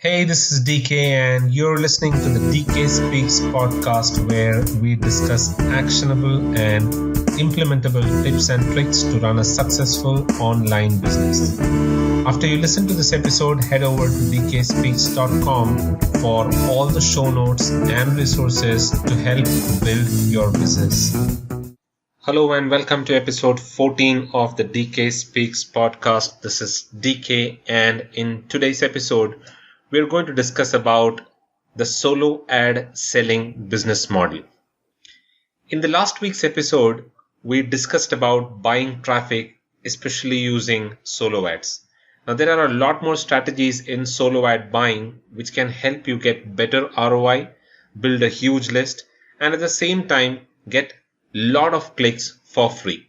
Hey, this is DK, and you're listening to the DKSpeaks podcast, where we discuss actionable and implementable tips and tricks to run a successful online business. After you listen to this episode, head over to DKSpeaks.com for all the show notes and resources to help build your business. Hello and welcome to episode 14 of the DK Speaks podcast. This is DK, and in today's episode, we're going to discuss about the solo ad selling business model. In the last week's episode, we discussed about buying traffic, especially using solo ads. Now, there are a lot more strategies in solo ad buying which can help you get better ROI, build a huge list, and at the same time get lot of clicks for free.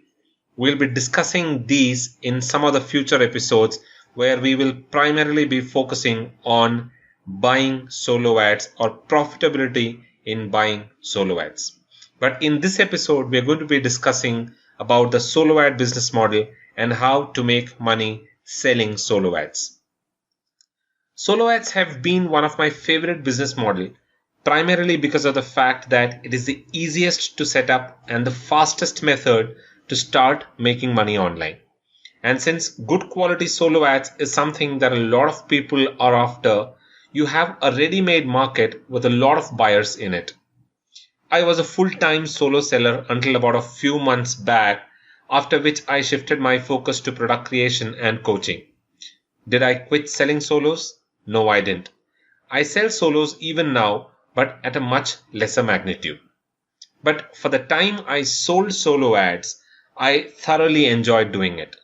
We'll be discussing these in some of the future episodes where we will primarily be focusing on buying solo ads or profitability in buying solo ads. But in this episode, we're going to be discussing about the solo ad business model and how to make money selling solo ads. Solo ads have been one of my favorite business model, primarily because of the fact that it is the easiest to set up and the fastest method to start making money online. And since good quality solo ads is something that a lot of people are after, you have a ready-made market with a lot of buyers in it. I was a full-time solo seller until about a few months back, after which I shifted my focus to product creation and coaching. Did I quit selling solos? No, I didn't. I sell solos even now, but at a much lesser magnitude. But for the time I sold solo ads, I thoroughly enjoyed doing it.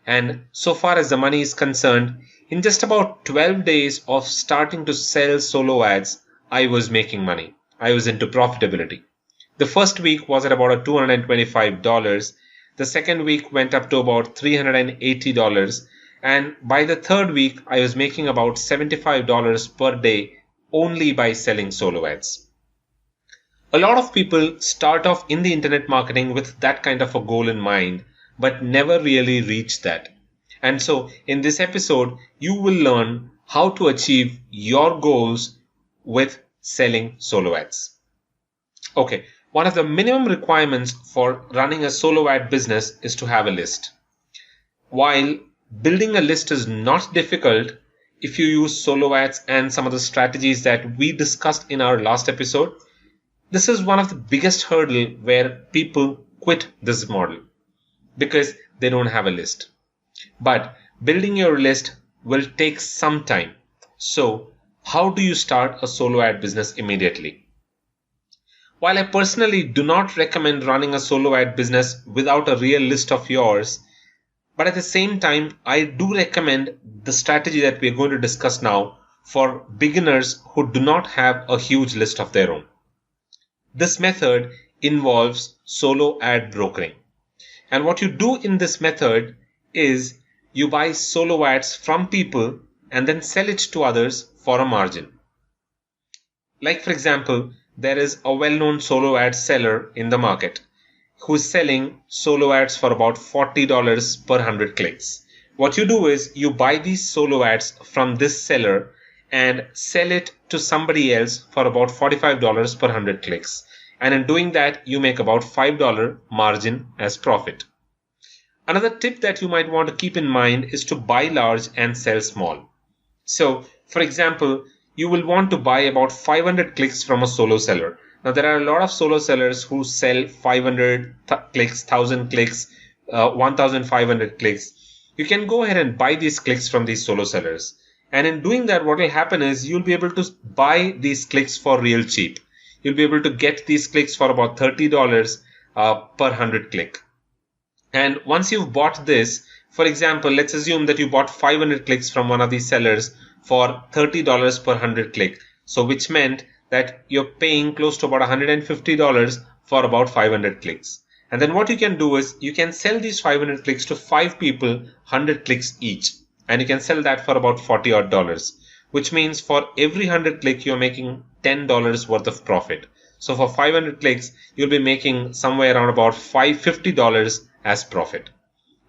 And so far as the money is concerned, in just about 12 days of starting to sell solo ads, I was making money. I was into profitability. The first week was at about $225. The second week went up to about $380. And by the third week, I was making about $75 per day only by selling solo ads. A lot of people start off in the internet marketing with that kind of a goal in mind, but never really reach that. And so in this episode, you will learn how to achieve your goals with selling solo ads. Okay, one of the minimum requirements for running a solo ad business is to have a list. While building a list is not difficult, if you use solo ads and some of the strategies that we discussed in our last episode, this is one of the biggest hurdle where people quit this model because they don't have a list. But building your list will take some time. So how do you start a solo ad business immediately? While I personally do not recommend running a solo ad business without a real list of yours, but at the same time, I do recommend the strategy that we are going to discuss now for beginners who do not have a huge list of their own. This method involves solo ad brokering. And what you do in this method is you buy solo ads from people and then sell it to others for a margin. Like for example, there is a well-known solo ad seller in the market who's selling solo ads for about $40 per 100 clicks. What you do is you buy these solo ads from this seller and sell it to somebody else for about $45 per 100 clicks. And in doing that, you make about $5 margin as profit. Another tip that you might want to keep in mind is to buy large and sell small. So, for example, you will want to buy about 500 clicks from a solo seller. Now, there are a lot of solo sellers who sell 500 clicks, 1000 clicks, 1500 clicks. You can go ahead and buy these clicks from these solo sellers. And in doing that, what will happen is you'll be able to buy these clicks for real cheap. You'll be able to get these clicks for about $30 per 100 click. And once you've bought this, for example, let's assume that you bought 500 clicks from one of these sellers for $30 per 100 click. So which meant that you're paying close to about $150 for about 500 clicks. And then what you can do is you can sell these 500 clicks to 5 people, 100 clicks each. And you can sell that for about $40 odd, which means for every 100 click, you're making $10 worth of profit. So for 500 clicks, you'll be making somewhere around about $50 as profit.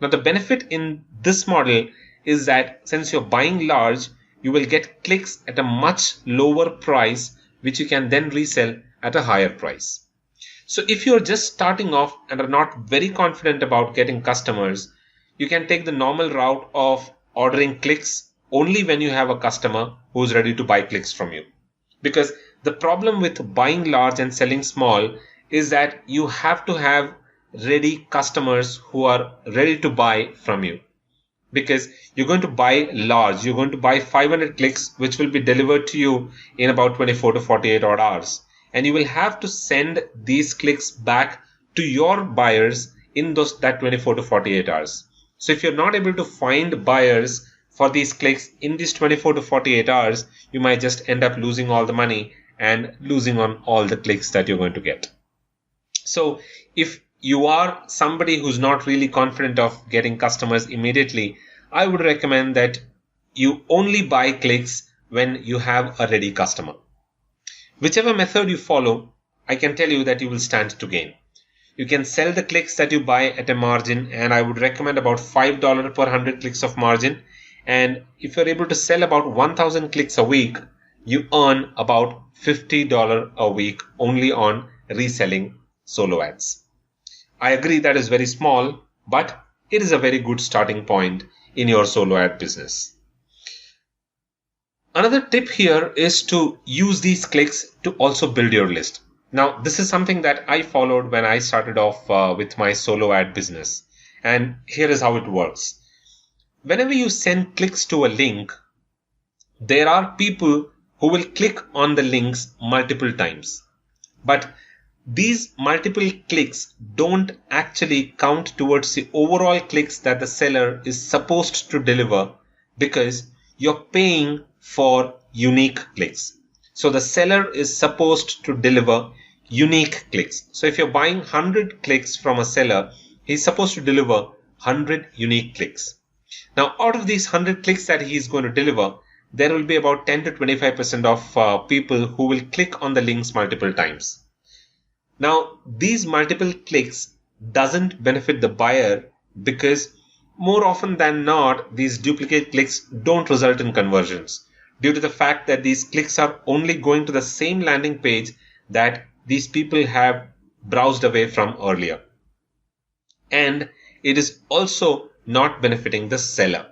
Now the benefit in this model is that since you're buying large, you will get clicks at a much lower price, which you can then resell at a higher price. So if you're just starting off and are not very confident about getting customers, you can take the normal route of ordering clicks only when you have a customer who's ready to buy clicks from you. Because the problem with buying large and selling small is that you have to have ready customers who are ready to buy from you. Because you're going to buy large, you're going to buy 500 clicks, which will be delivered to you in about 24 to 48 odd hours. And you will have to send these clicks back to your buyers in that 24 to 48 hours. So if you're not able to find buyers for these clicks in these 24 to 48 hours, you might just end up losing all the money and losing on all the clicks that you're going to get. So if you are somebody who's not really confident of getting customers immediately, I would recommend that you only buy clicks when you have a ready customer. Whichever method you follow, I can tell you that you will stand to gain. You can sell the clicks that you buy at a margin, and I would recommend about $5 per 100 clicks of margin. And if you're able to sell about 1,000 clicks a week, you earn about $50 a week only on reselling solo ads. I agree that is very small, but it is a very good starting point in your solo ad business. Another tip here is to use these clicks to also build your list. Now, this is something that I followed when I started off with my solo ad business. And here is how it works. Whenever you send clicks to a link, there are people who will click on the links multiple times. But these multiple clicks don't actually count towards the overall clicks that the seller is supposed to deliver, because you're paying for unique clicks. So the seller is supposed to deliver unique clicks. So if you're buying 100 clicks from a seller, he's supposed to deliver 100 unique clicks. Now, out of these 100 clicks that he's going to deliver, there will be about 10 to 25% of people who will click on the links multiple times. Now, these multiple clicks doesn't benefit the buyer, because more often than not, these duplicate clicks don't result in conversions due to the fact that these clicks are only going to the same landing page that these people have browsed away from earlier. And it is also not benefiting the seller.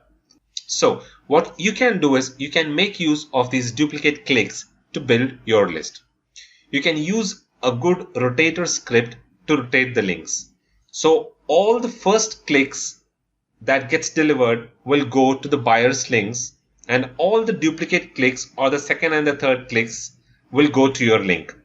So what you can do is you can make use of these duplicate clicks to build your list. You can use a good rotator script to rotate the links. So all the first clicks that gets delivered will go to the buyer's links, and all the duplicate clicks or the second and the third clicks will go to your link.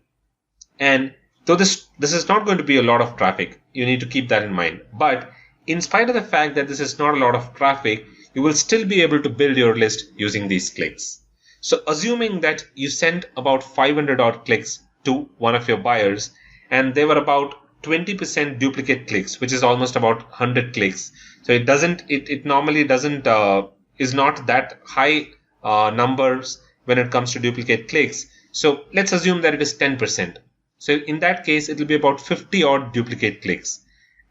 And though this is not going to be a lot of traffic, you need to keep that in mind. But in spite of the fact that this is not a lot of traffic, you will still be able to build your list using these clicks. So assuming that you sent about 500 odd clicks to one of your buyers, and there were about 20% duplicate clicks, which is almost about 100 clicks. So it normally is not that high numbers when it comes to duplicate clicks. So let's assume that it is 10%. So in that case, it will be about 50 odd duplicate clicks.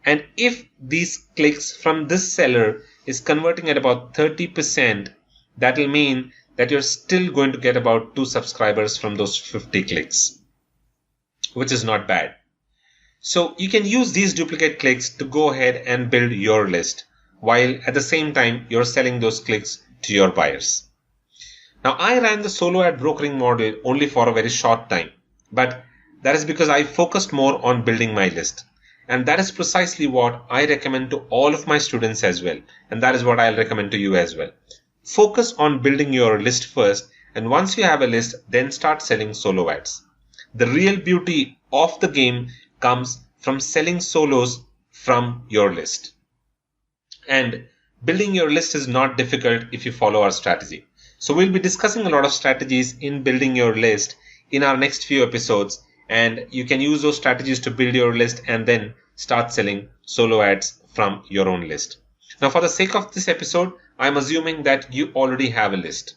And if these clicks from this seller is converting at about 30%, that will mean that you're still going to get about 2 subscribers from those 50 clicks, which is not bad. So you can use these duplicate clicks to go ahead and build your list, while at the same time you're selling those clicks to your buyers. Now, I ran the solo ad brokering model only for a very short time, but that is because I focused more on building my list. And that is precisely what I recommend to all of my students as well. And that is what I'll recommend to you as well. Focus on building your list first, and once you have a list, then start selling solo ads. The real beauty of the game comes from selling solos from your list. And building your list is not difficult if you follow our strategy. So we'll be discussing a lot of strategies in building your list in our next few episodes, and you can use those strategies to build your list and then start selling solo ads from your own list. Now, for the sake of this episode, I'm assuming that you already have a list.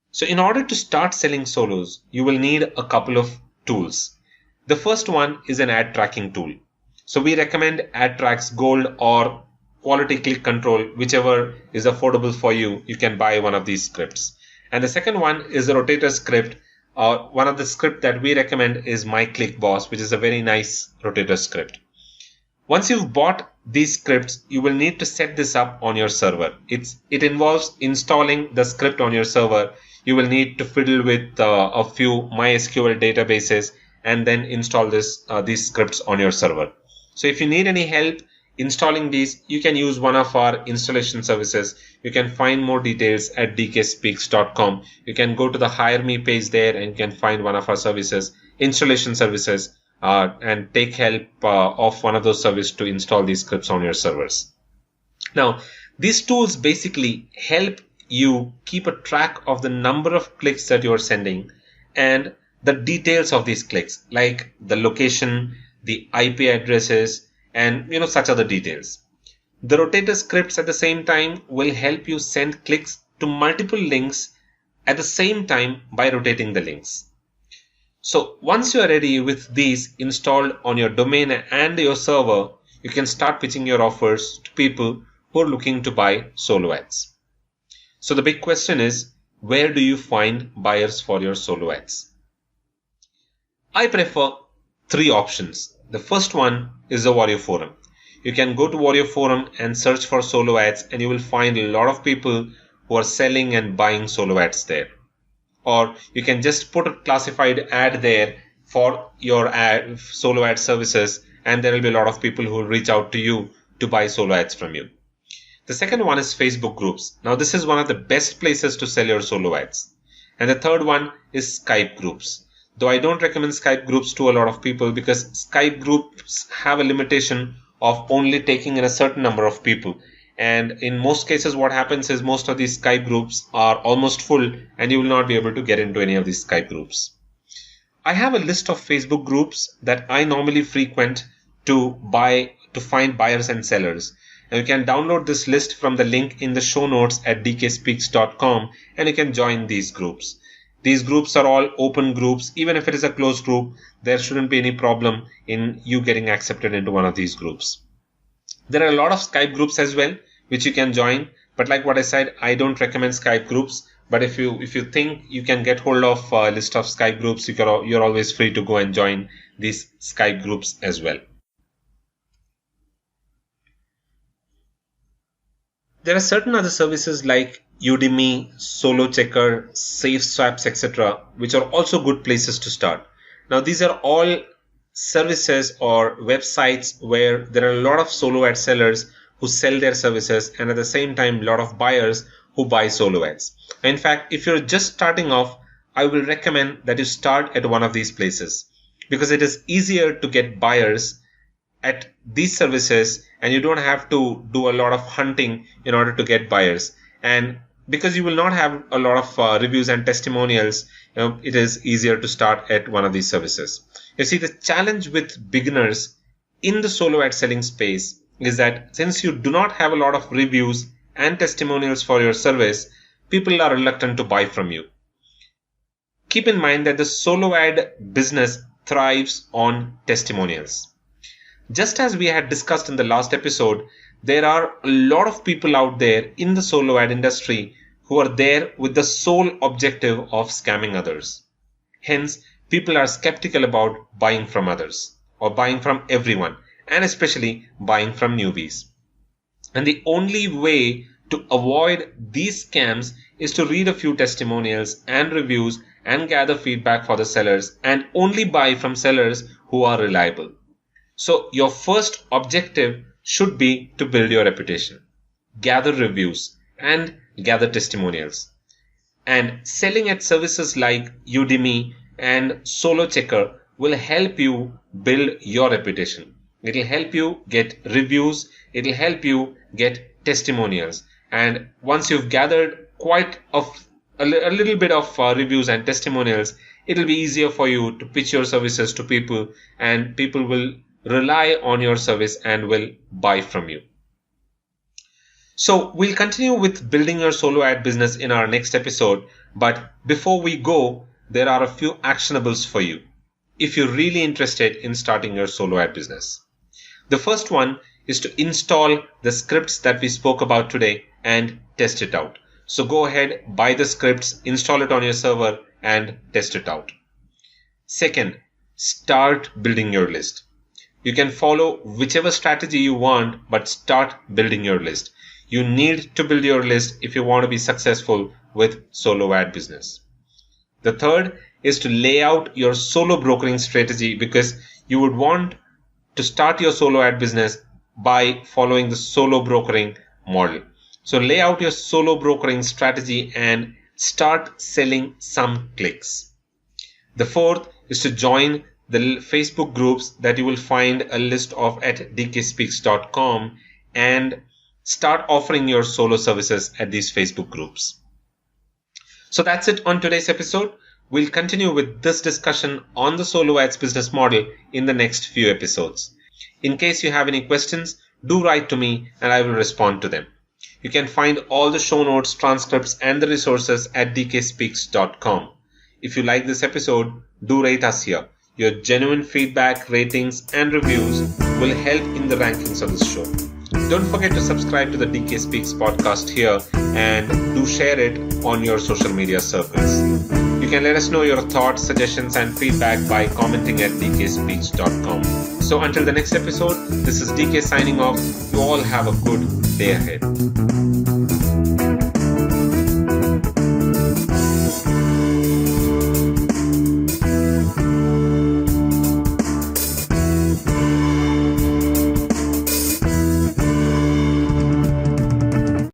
So in order to start selling solos, you will need a couple of tools. The first one is an ad tracking tool. So we recommend AdTrax Gold or Quality Click Control, whichever is affordable for you. You can buy one of these scripts. And the second one is the rotator script. One of the script that we recommend is My Click Boss, which is a very nice rotator script. Once you've bought these scripts, you will need to set this up on your server. It involves installing the script on your server. You will need to fiddle with a few MySQL databases and then install these scripts on your server. So if you need any help installing these, you can use one of our installation services. You can find more details at DKSpeaks.com. You can go to the Hire Me page there and you can find one of our services, installation services, and take help of one of those services to install these scripts on your servers. Now, these tools basically help you keep a track of the number of clicks that you're sending and the details of these clicks, like the location, the IP addresses, and such other details. The rotator scripts at the same time will help you send clicks to multiple links at the same time by rotating the links. So once you are ready with these installed on your domain and your server, you can start pitching your offers to people who are looking to buy solo ads. So the big question is, where do you find buyers for your solo ads? I prefer 3 options. The first one is the Warrior Forum. You can go to Warrior Forum and search for solo ads, and you will find a lot of people who are selling and buying solo ads there. Or you can just put a classified ad there for your solo ad services, and there will be a lot of people who will reach out to you to buy solo ads from you. The second one is Facebook groups. Now this is one of the best places to sell your solo ads. And the third one is Skype groups. Though I don't recommend Skype groups to a lot of people because Skype groups have a limitation of only taking in a certain number of people. And in most cases, what happens is most of these Skype groups are almost full and you will not be able to get into any of these Skype groups. I have a list of Facebook groups that I normally frequent to find buyers and sellers. And you can download this list from the link in the show notes at DKSpeaks.com and you can join these groups. These groups are all open groups. Even if it is a closed group, there shouldn't be any problem in you getting accepted into one of these groups. There are a lot of Skype groups as well, which you can join. But like what I said, I don't recommend Skype groups. But if you think you can get hold of a list of Skype groups, you're always free to go and join these Skype groups as well. There are certain other services like Udemy, Solo Checker, Safe Swaps, etc., which are also good places to start. Now, these are all services or websites where there are a lot of solo ad sellers who sell their services and at the same time a lot of buyers who buy solo ads. In fact, if you're just starting off, I will recommend that you start at one of these places because it is easier to get buyers at these services and you don't have to do a lot of hunting in order to get buyers. And because you will not have a lot of reviews and testimonials, it is easier to start at one of these services. You see, the challenge with beginners in the solo ad selling space is that since you do not have a lot of reviews and testimonials for your service, people are reluctant to buy from you. Keep in mind that the solo ad business thrives on testimonials. Just as we had discussed in the last episode, there are a lot of people out there in the solo ad industry who are there with the sole objective of scamming others. Hence, people are skeptical about buying from others or buying from everyone, and especially buying from newbies. And the only way to avoid these scams is to read a few testimonials and reviews and gather feedback for the sellers and only buy from sellers who are reliable. So your first objective should be to build your reputation, gather reviews and gather testimonials. And selling at services like Udemy and Solo Checker will help you build your reputation. It will help you get reviews. It will help you get testimonials. And once you've gathered quite a little bit of reviews and testimonials, it will be easier for you to pitch your services to people, and people will rely on your service and will buy from you. So we'll continue with building your solo ad business in our next episode. But before we go, there are a few actionables for you if you're really interested in starting your solo ad business. The first one is to install the scripts that we spoke about today and test it out. So go ahead, buy the scripts, install it on your server, and test it out. Second, start building your list. You can follow whichever strategy you want, but start building your list. You need to build your list if you want to be successful with solo ad business. The third is to lay out your solo brokering strategy, because you would want to start your solo ad business by following the solo brokering model. So lay out your solo brokering strategy and start selling some clicks. The fourth is to join the Facebook groups that you will find a list of at DKSpeaks.com and start offering your solo services at these Facebook groups. So that's it on today's episode. We'll continue with this discussion on the solo ads business model in the next few episodes. In case you have any questions, do write to me and I will respond to them. You can find all the show notes, transcripts, and the resources at DKSpeaks.com. If you like this episode, do rate us here. Your genuine feedback, ratings, and reviews will help in the rankings of this show. Don't forget to subscribe to the DK Speaks podcast here and do share it on your social media circles. You can let us know your thoughts, suggestions, and feedback by commenting at DKSpeaks.com. So until the next episode, this is DK signing off. You all have a good day ahead.